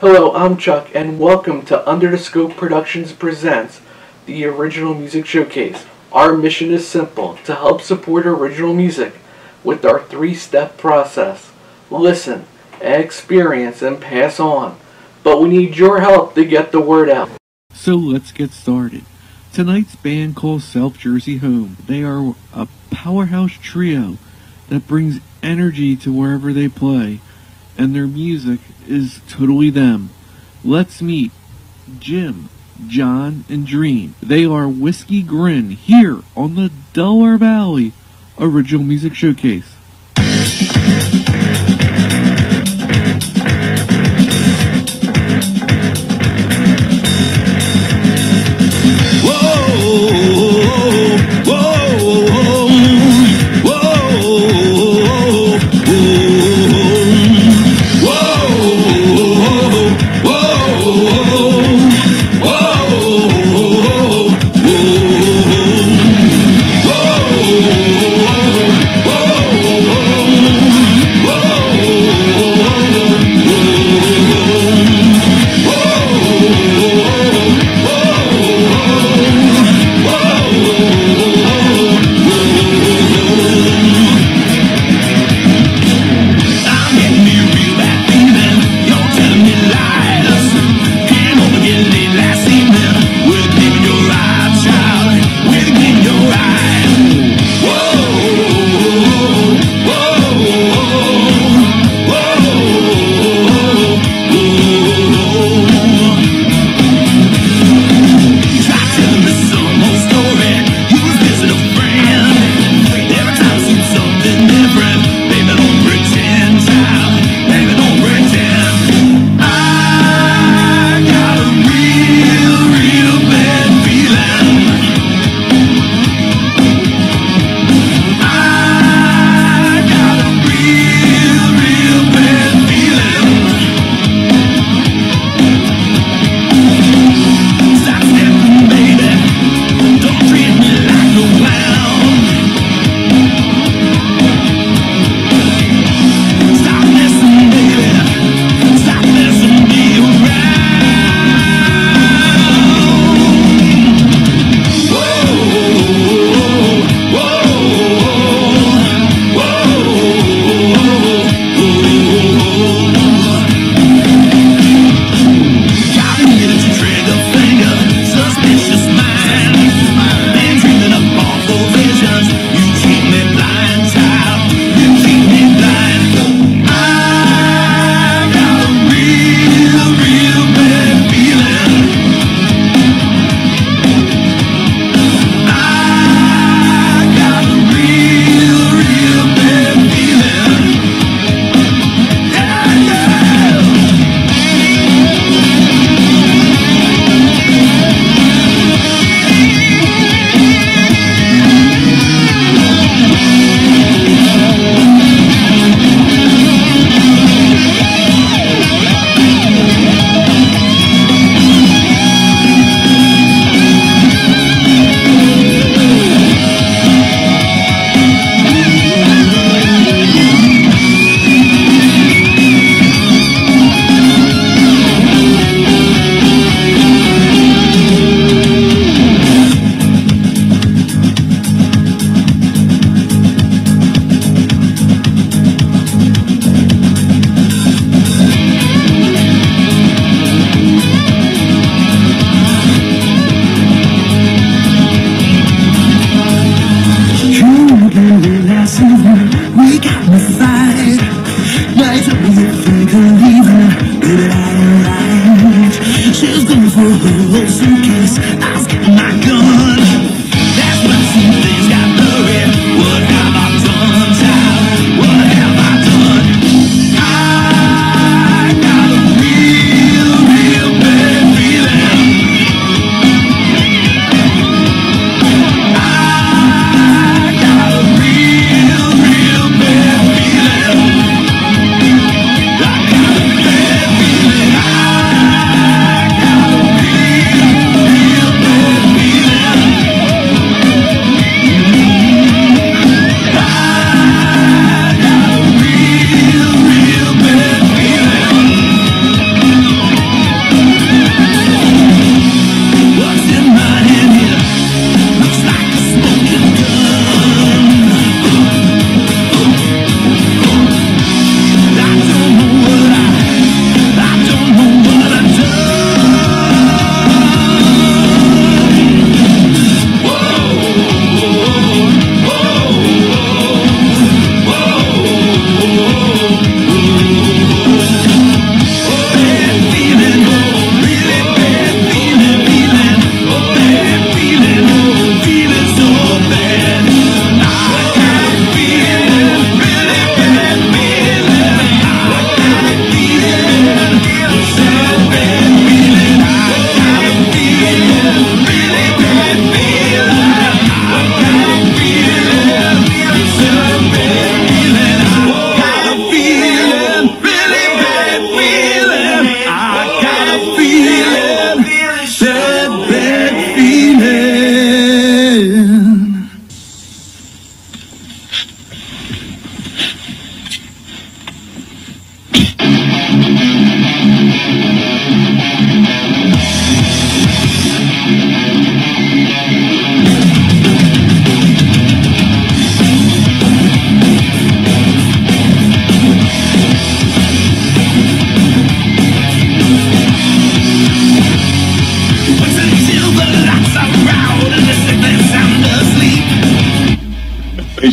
Hello, I'm Chuck, and welcome to Under the Scope Productions presents the Original Music Showcase. Our mission is simple, to help support original music with our three-step process. Listen, experience, and pass on. But we need your help to get the word out. So let's get started. Tonight's band calls South Jersey home. They are a powerhouse trio that brings energy to wherever they play, and their music is totally them. Let's meet Jim, John, and Dream. They are Whiskey Grin here on the Delaware Valley Original Music Showcase.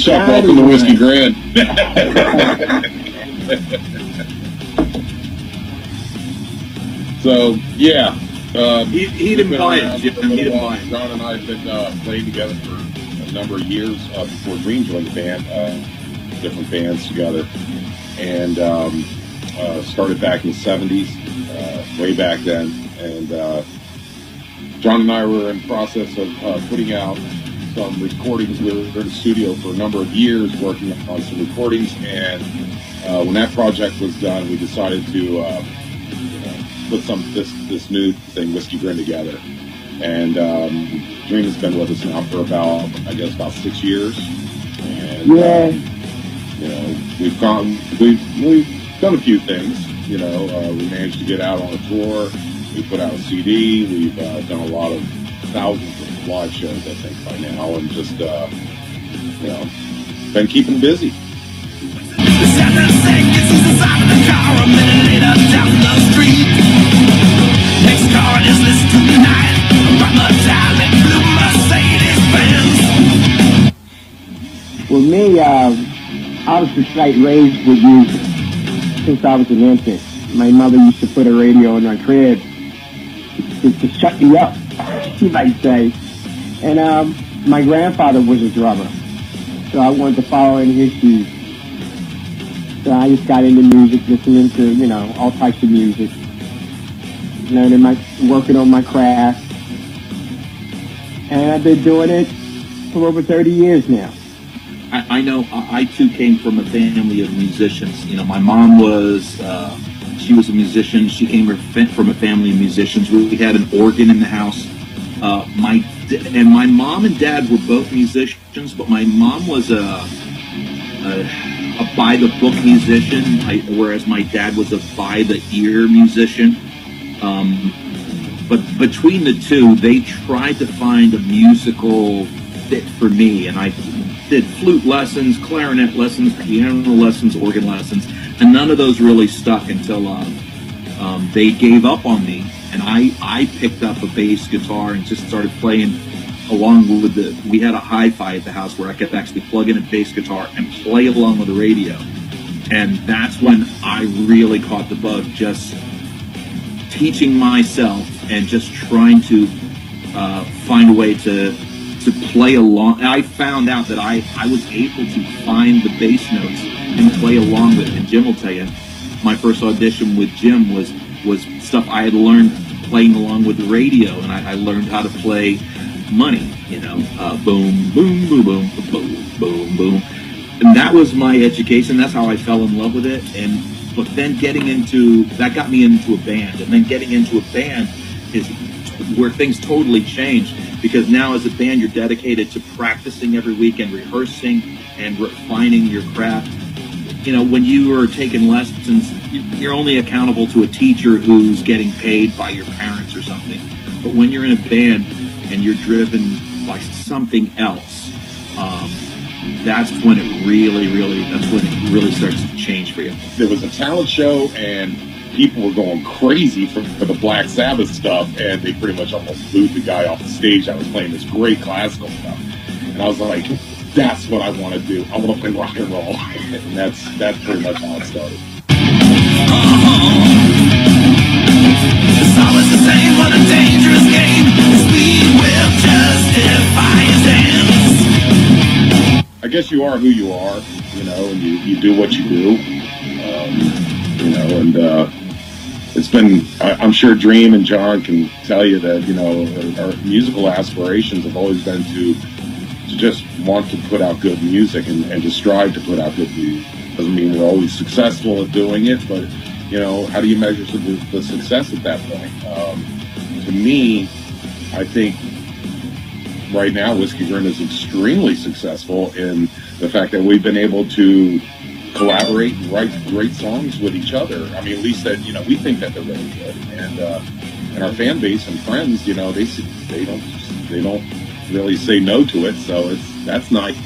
Chuck, welcome to Whiskey Grin. So, yeah. He didn't buy it, Jim. He didn't buy it. John and I have been playing together for a number of years before Grin joined the band, different bands together. And started back in the 70s, way back then. And John and I were in the process of putting out some recordings. We were in the studio for a number of years working on some recordings, and when that project was done, we decided to put this new thing, Whiskey Grin, together. And Grin has been with us now for about 6 years. And we've done a few things. We managed to get out on a tour. We put out a CD. We've done a lot of thousands of live shows, I think, by now, and just been keeping busy. Well, me, I was just like raised with music since I was an infant. My mother used to put a radio in our crib to shut me up, you might say. And my grandfather was a drummer, so I wanted to follow in his shoes. So I just got into music, listening to, all types of music, working on my craft. And I've been doing it for over 30 years now. I know I too came from a family of musicians. My mom she was a musician. She came from a family of musicians. We had an organ in the house. My mom and dad were both musicians, but my mom was a by-the-book musician, whereas my dad was a by-the-ear musician. But between the two, they tried to find a musical fit for me, and I did flute lessons, clarinet lessons, piano lessons, organ lessons, and none of those really stuck until they gave up on me, and I picked up a bass guitar and just started playing along with we had a hi-fi at the house where I could actually plug in a bass guitar and play along with the radio, and that's when I really caught the bug, just teaching myself and just trying to find a way to play along. I found out that I was able to find the bass notes and play along with it. And Jim will tell you, my first audition with Jim was stuff I had learned playing along with the radio, and I learned how to play Money, boom, boom, boom, boom, boom, boom, boom. And that was my education. That's how I fell in love with it. But then that got me into a band. And then getting into a band is where things totally changed, because now as a band you're dedicated to practicing every week and rehearsing and refining your craft. When you are taking lessons, you're only accountable to a teacher who's getting paid by your parents or something. But when you're in a band and you're driven by something else, that's when it really starts to change for you. There was a talent show, and people were going crazy for the Black Sabbath stuff, and they pretty much almost booed the guy off the stage. I was playing this great classical stuff, and I was like, that's what I want to do. I want to play rock and roll. And that's pretty much how it started. It's always the same, but a dangerous game. Speed will justify his ends. I guess you are who you are, and you do what you do, and it's been, I'm sure Dream and John can tell you that, our musical aspirations have always been to just want to put out good music and to strive to put out good music. Doesn't mean we're always successful at doing it, but, how do you measure the success at that point? To me, I think right now Whiskey Grin is extremely successful in the fact that we've been able to collaborate and write great songs with each other. I mean, at least that, we think that they're really good. And our fan base and friends, they don't really say no to it, so that's nice.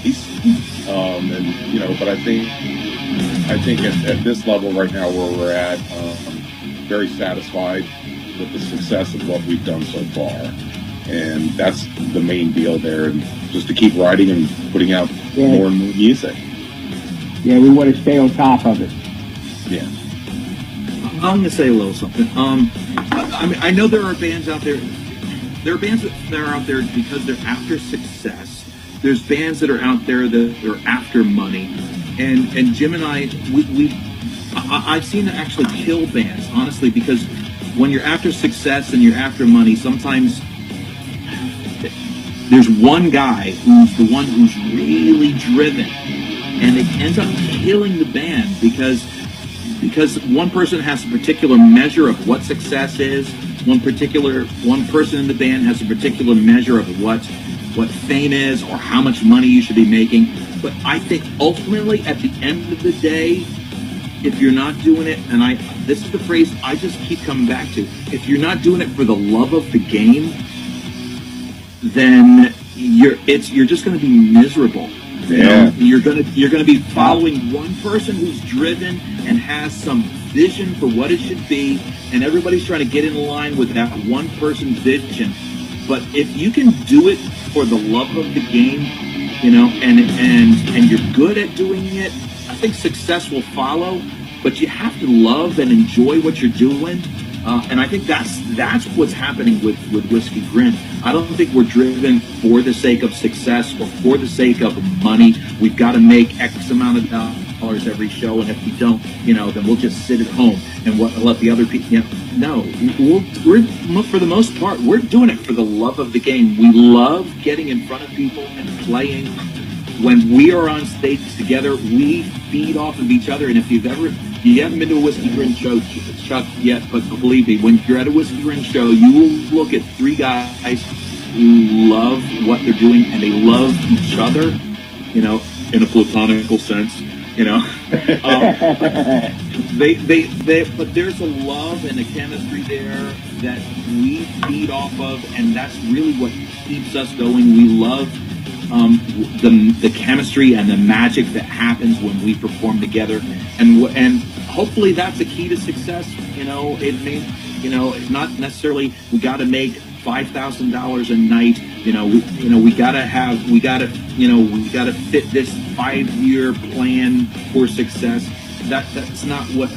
But I think at this level right now where we're at, very satisfied with the success of what we've done so far. And that's the main deal there, and just to keep writing and putting out more and more music. Yeah, we want to stay on top of it. Yeah. I'm going to say a little something. I mean, I know there are bands out there. There are bands that are out there because they're after success. There's bands that are out there that are after money. And Jim and I've seen it actually kill bands, honestly, because when you're after success and you're after money, sometimes there's one guy who's the one who's really driven, and it ends up killing the band because one person has a particular measure of what success is. One person in the band has a particular measure of what fame is or how much money you should be making. But I think ultimately, at the end of the day, if you're not doing it, and this is the phrase I just keep coming back to, if you're not doing it for the love of the game, then you're just going to be miserable. You know, you're gonna be following one person who's driven and has some vision for what it should be, and everybody's trying to get in line with that one person's vision. But if you can do it for the love of the game, you know, and you're good at doing it, I think success will follow. But you have to love and enjoy what you're doing. And I think that's what's happening with Whiskey Grin. I don't think we're driven for the sake of success or for the sake of money. We've got to make X amount of dollars every show, and if we don't, you know, then we'll just sit at home and let the other people. You know, no, we're for the most part, we're doing it for the love of the game. We love getting in front of people and playing. When we are on stage together, we feed off of each other. And if you haven't been to a Whiskey Grin show, Chuck, yet, but believe me, when you're at a Whiskey Grin show, you will look at three guys who love what they're doing and they love each other, you know, in a platonical sense, you know. But there's a love and a chemistry there that we feed off of, and that's really what keeps us going. We love the chemistry and the magic that happens when we perform together, and hopefully that's a key to success. You know, it may, you know, not necessarily we got to make $5,000 a night. We gotta fit this 5-year plan for success. That's not what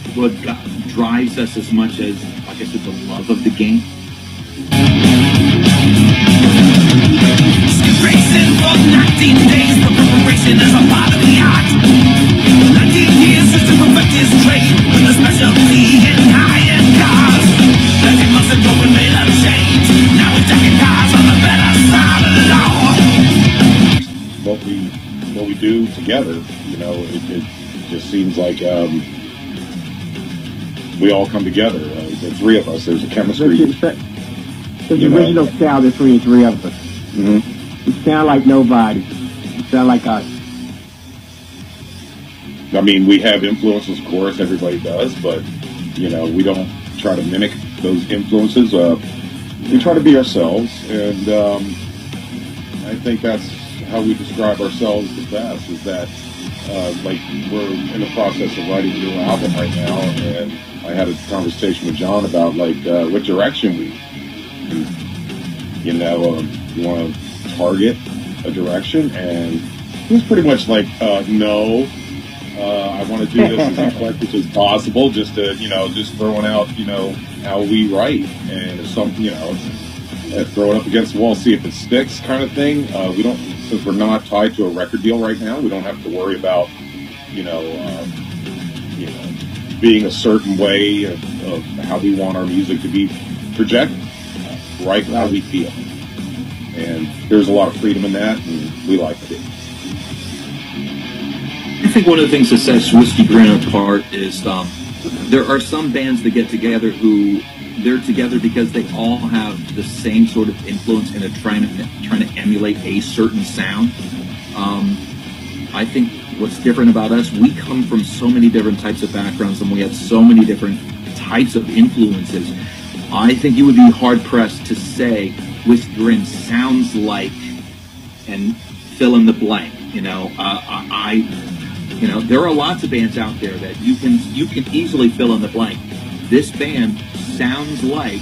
drives us as much as, like I said, the love of the game. Racing for 19 days, but preparation is a part of the art. 19 years just to perfect his trade, with a specialty in high-end cars. 13 months ago we made a change, now we're jacking cars on the better side of the law. What we do together, you know, it just seems like we all come together. The three of us, there's a chemistry. There's original sound between the three of us. Mm-hmm. You sound like nobody. You sound like us. I mean, we have influences, of course, everybody does, but, you know, we don't try to mimic those influences. We try to be ourselves, and I think that's how we describe ourselves the best, is that, like, we're in the process of writing a new album right now, and I had a conversation with John about, like, what direction we, you know, you want to target a direction, and he was pretty much like, no, I want to do this as eclectic as possible, just to, you know, just throwing out, you know, how we write, and if some, you know, throw it up against the wall, see if it sticks, kind of thing. We don't, since we're not tied to a record deal right now, we don't have to worry about, you know, being a certain way of how we want our music to be projected, right? How we feel. And there's a lot of freedom in that, and we like it. I think one of the things that sets Whiskey Grin apart is there are some bands that get together who they're together because they all have the same sort of influence and are trying to emulate a certain sound. I think what's different about us, we come from so many different types of backgrounds, and we have so many different types of influences. I think you would be hard-pressed to say Whiskey Grin sounds like, and fill in the blank. You know, you know, there are lots of bands out there that you can easily fill in the blank. This band sounds like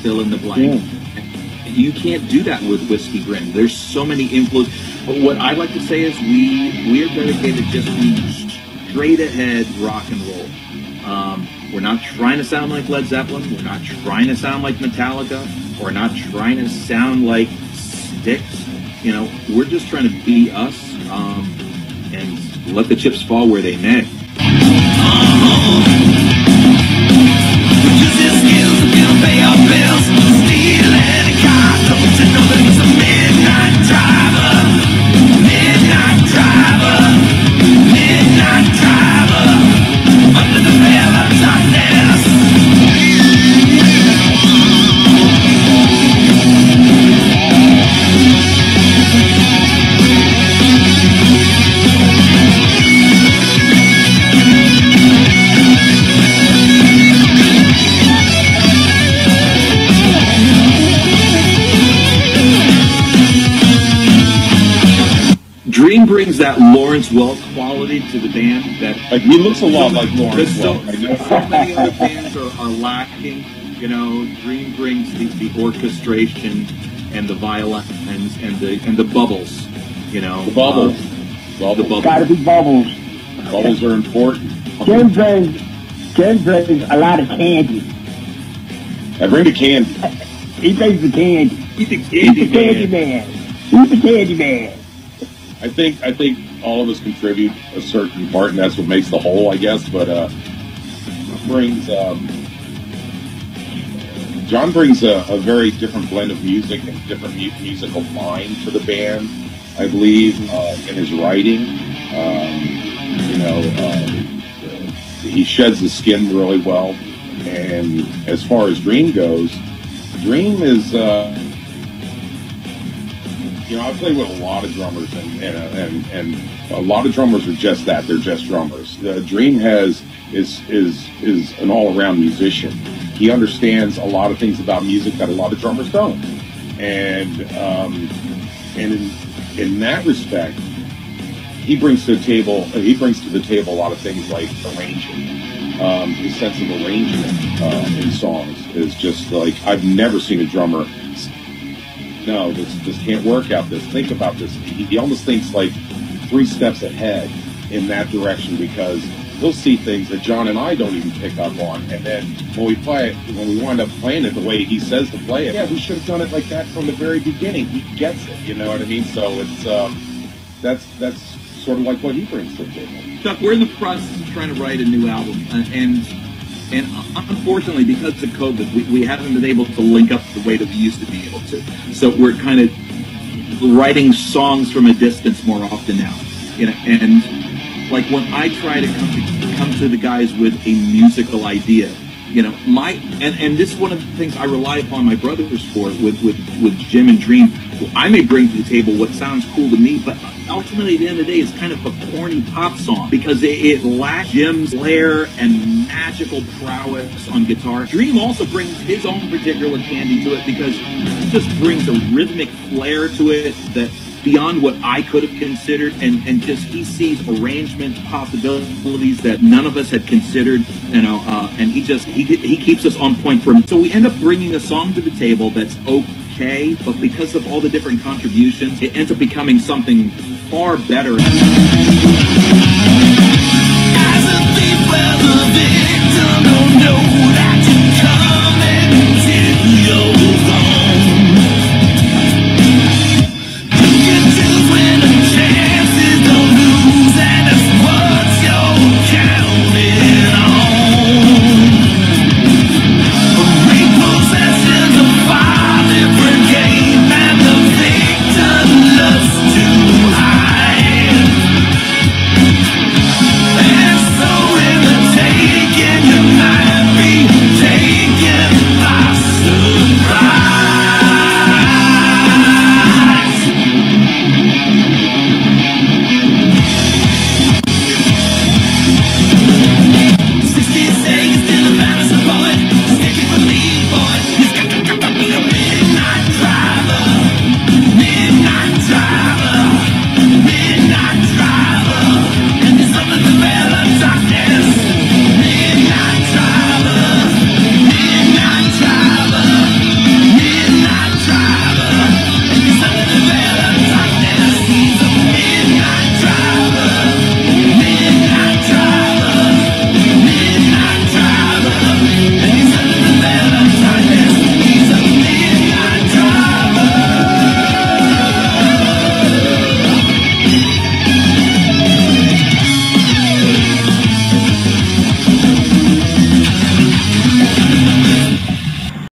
fill in the blank. You can't do that with Whiskey Grin. There's so many influence. But what I like to say is we are dedicated just to straight ahead rock and roll. We're not trying to sound like Led Zeppelin. We're not trying to sound like Metallica. We're not trying to sound like Styx. You know, we're just trying to be us and let the chips fall where they may. Grin brings that Lawrence Welk quality to the band. That he looks a lot like Lawrence Welk. I know so many other bands are lacking. You know, Grin brings the orchestration and the violins and the bubbles. You know, the bubbles. The bubbles. Gotta be bubbles. Bubbles are important. Grin brings a lot of candy. I bring the candy. He brings the candy. He's the candy man. He's the candy man. I think all of us contribute a certain part, and that's what makes the whole, I guess. But John brings a very different blend of music and different musical mind to the band. I believe in his writing. He sheds the skin really well. And as far as Dream goes, Dream is. I play with a lot of drummers, and a lot of drummers are just that. They're just drummers. Dream is an all-around musician. He understands a lot of things about music that a lot of drummers don't. And in that respect, he brings to the table a lot of things like arranging. His sense of arrangement in songs is just like, I've never seen a drummer. No, this can't work out. Think about this. He almost thinks like 3 steps ahead in that direction, because he'll see things that John and I don't even pick up on. And then when we wind up playing it the way he says to play it, yeah, we should have done it like that from the very beginning. He gets it, you know what I mean? So it's that's sort of like what he brings to the table. Chuck, we're in the process of trying to write a new album, and unfortunately, because of COVID, we haven't been able to link up the way that we used to be able to. So we're kind of writing songs from a distance more often now. You know, and like when I try to come to the guys with a musical idea, you know, and this is one of the things I rely upon my brothers for with Jim and Dream. I may bring to the table what sounds cool to me, but ultimately at the end of the day, it's kind of a corny pop song because it lacks Jim's flair and magical prowess on guitar. Dream also brings his own particular candy to it because he just brings a rhythmic flair to it that beyond what I could have considered, and just he sees arrangement possibilities that none of us had considered, you know, and he keeps us on point for him. So we end up bringing a song to the table that's okay, but because of all the different contributions, it ends up becoming something far better. As a thief, well, the victim don't know